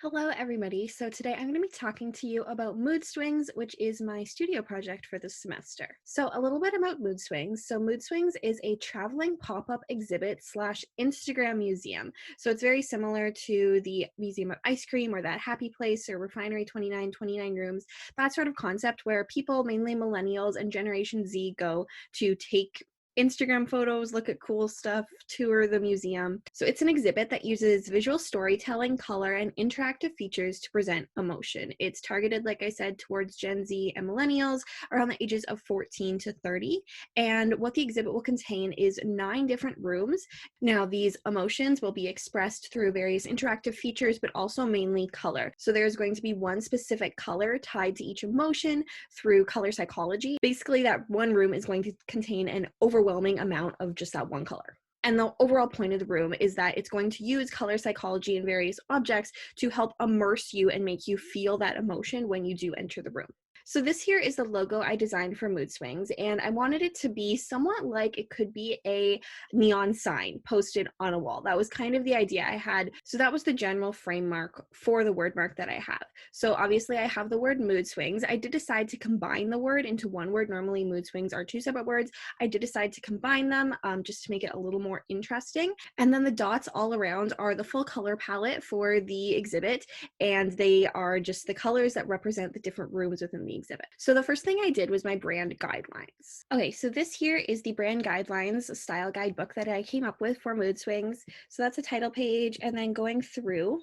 Hello, everybody. So today I'm going to be talking to you about MoodSwings, which is my studio project for this semester. So a little bit about MoodSwings. So MoodSwings is a traveling pop-up exhibit slash Instagram museum. So it's very similar to the Museum of Ice Cream or that Happy Place or Refinery 29 Rooms, that sort of concept where people, mainly millennials and Generation Z, go to take Instagram photos, look at cool stuff, tour the museum. So it's an exhibit that uses visual storytelling, color, and interactive features to present emotion. It's targeted, like I said, towards Gen Z and millennials around the ages of 14 to 30. And what the exhibit will contain is 9 different rooms. Now, these emotions will be expressed through various interactive features, but also mainly color. So there's going to be one specific color tied to each emotion through color psychology. Basically, that one room is going to contain an overwhelming amount of just that one color. And the overall point of the room is that it's going to use color psychology and various objects to help immerse you and make you feel that emotion when you do enter the room. So this here is the logo I designed for MoodSwings, and I wanted it to be somewhat like it could be a neon sign posted on a wall. That was kind of the idea I had. So that was the general framework for the word mark that I have. So obviously I have the word MoodSwings. I did decide to combine the word into one word. Normally MoodSwings are 2 separate words. I did decide to combine them just to make it a little more interesting. And then the dots all around are the full color palette for the exhibit, and they are just the colors that represent the different rooms within the exhibit. So the first thing I did was my brand guidelines. Okay, so this here is the brand guidelines style guidebook that I came up with for MoodSwings. So that's a title page, and then going through,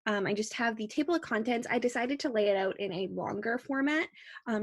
I just have the table of contents. I decided to lay it out in a longer format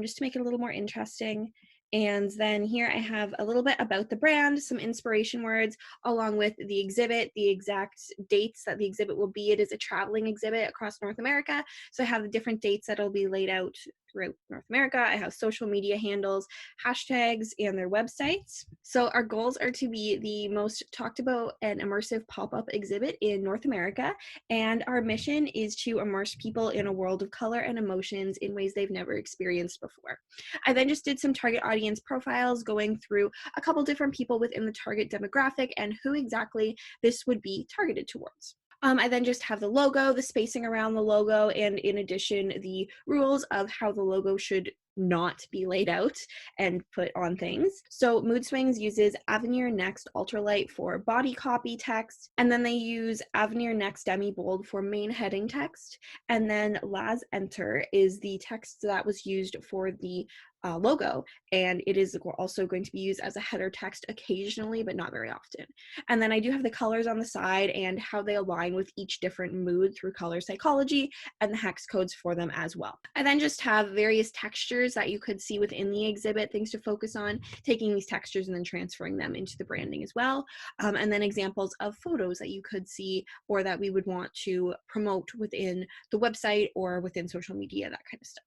just to make it a little more interesting. And then here I have a little bit about the brand, some inspiration words, along with the exhibit, the exact dates that the exhibit will be. It is a traveling exhibit across North America. So I have the different dates that'll be laid out throughout North America. I have social media handles, hashtags, and their websites. So our goals are to be the most talked about and immersive pop-up exhibit in North America. And our mission is to immerse people in a world of color and emotions in ways they've never experienced before. I then just did some target audience profiles, going through a couple different people within the target demographic and who exactly this would be targeted towards. I then just have the logo, the spacing around the logo, and in addition, the rules of how the logo should not be laid out and put on things. So MoodSwings uses Avenir Next Ultralight for body copy text, and then they use Avenir Next Demi Bold for main heading text, and then Laz Enter is the text that was used for the logo, and it is also going to be used as a header text occasionally, but not very often. And then I do have the colors on the side and how they align with each different mood through color psychology and the hex codes for them as well. I then just have various textures that you could see within the exhibit, things to focus on, taking these textures and then transferring them into the branding as well. And then examples of photos that you could see or that we would want to promote within the website or within social media, that kind of stuff.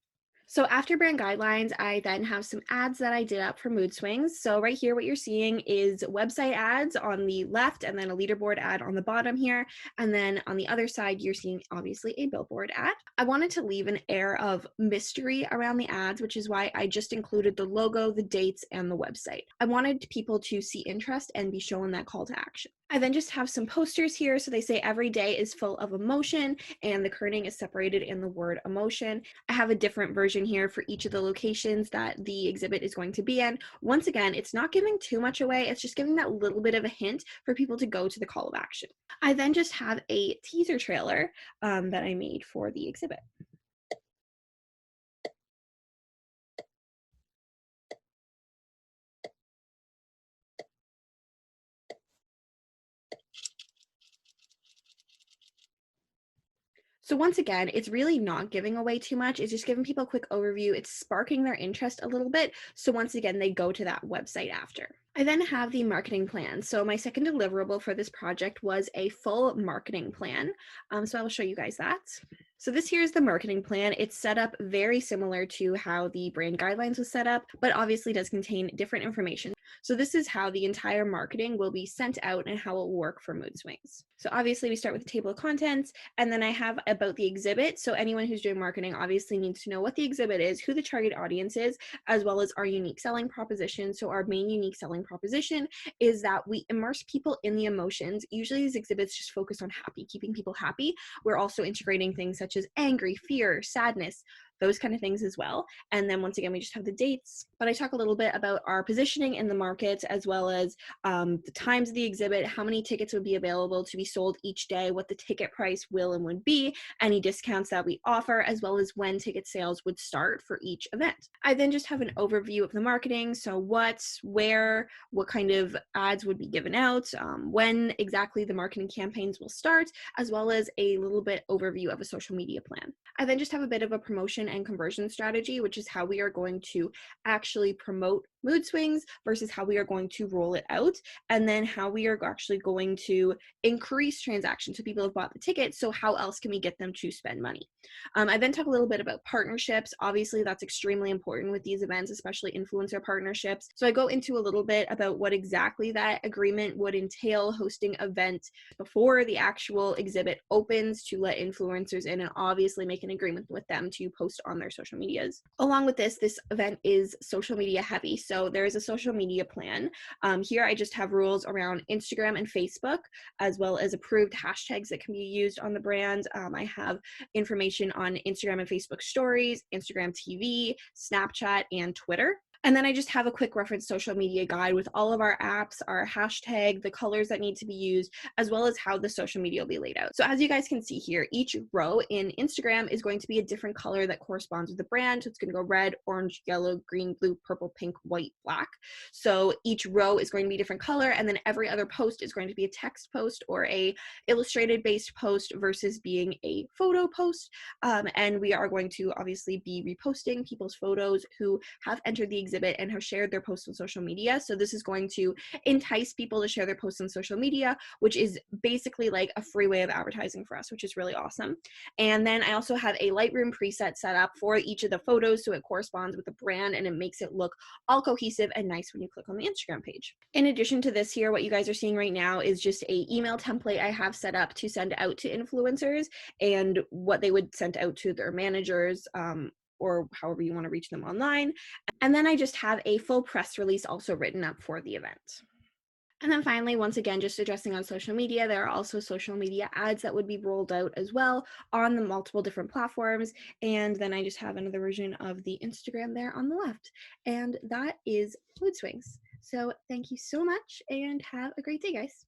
So after brand guidelines, I then have some ads that I did up for MoodSwings. So right here, what you're seeing is website ads on the left and then a leaderboard ad on the bottom here. And then on the other side, you're seeing obviously a billboard ad. I wanted to leave an air of mystery around the ads, which is why I just included the logo, the dates, and the website. I wanted people to see interest and be shown that call to action. I then just have some posters here. So they say every day is full of emotion, and the kerning is separated in the word emotion. I have a different version here for each of the locations that the exhibit is going to be in. Once again, it's not giving too much away. It's just giving that little bit of a hint for people to go to the call of action. I then just have a teaser trailer that I made for the exhibit. So once again, it's really not giving away too much. It's just giving people a quick overview. It's sparking their interest a little bit. So once again, they go to that website after. I then have the marketing plan. So my second deliverable for this project was a full marketing plan. So I will show you guys that. So this here is the marketing plan. It's set up very similar to how the brand guidelines was set up, but obviously does contain different information. So this is how the entire marketing will be sent out and how it will work for MoodSwings. So obviously we start with the table of contents, and then I have about the exhibit. So anyone who's doing marketing obviously needs to know what the exhibit is, who the target audience is, as well as our unique selling proposition. So our main unique selling proposition is that we immerse people in the emotions. Usually these exhibits just focus on happy, keeping people happy. We're also integrating things such as angry, fear, sadness, those kind of things as well. And then once again, we just have the dates. But I talk a little bit about our positioning in the market, as well as the times of the exhibit, how many tickets would be available to be sold each day, what the ticket price will and would be, any discounts that we offer, as well as when ticket sales would start for each event. I then just have an overview of the marketing. So what, where, what kind of ads would be given out, when exactly the marketing campaigns will start, as well as a little bit overview of a social media plan. I then just have a bit of a promotion and conversion strategy, which is how we are going to actually promote MoodSwings versus how we are going to roll it out, and then how we are actually going to increase transactions. So people have bought the ticket, so how else can we get them to spend money? I then talk a little bit about partnerships. Obviously, that's extremely important with these events, especially influencer partnerships. So I go into a little bit about what exactly that agreement would entail, hosting events before the actual exhibit opens to let influencers in, and obviously make an agreement with them to post on their social medias. Along with this event is social media heavy. So there is a social media plan. Here I just have rules around Instagram and Facebook, as well as approved hashtags that can be used on the brand. I have information on Instagram and Facebook stories, Instagram TV, Snapchat, and Twitter. And then I just have a quick reference social media guide with all of our apps, our hashtag, the colors that need to be used, as well as how the social media will be laid out. So as you guys can see here, each row in Instagram is going to be a different color that corresponds with the brand. So it's going to go red, orange, yellow, green, blue, purple, pink, white, black. So each row is going to be a different color, and then every other post is going to be a text post or a illustrated based post versus being a photo post. And we are going to obviously be reposting people's photos who have entered the exhibit and have shared their posts on social media. So this is going to entice people to share their posts on social media, which is basically like a free way of advertising for us, which is really awesome. And then I also have a Lightroom preset set up for each of the photos, so it corresponds with the brand and it makes it look all cohesive and nice when you click on the Instagram page. In addition to this here, what you guys are seeing right now is just a email template I have set up to send out to influencers, and what they would send out to their managers, or however you want to reach them online. And then I just have a full press release also written up for the event. And then finally, once again, just addressing on social media, there are also social media ads that would be rolled out as well on the multiple different platforms. And then I just have another version of the Instagram there on the left. And that is MoodSwings. So thank you so much and have a great day, guys.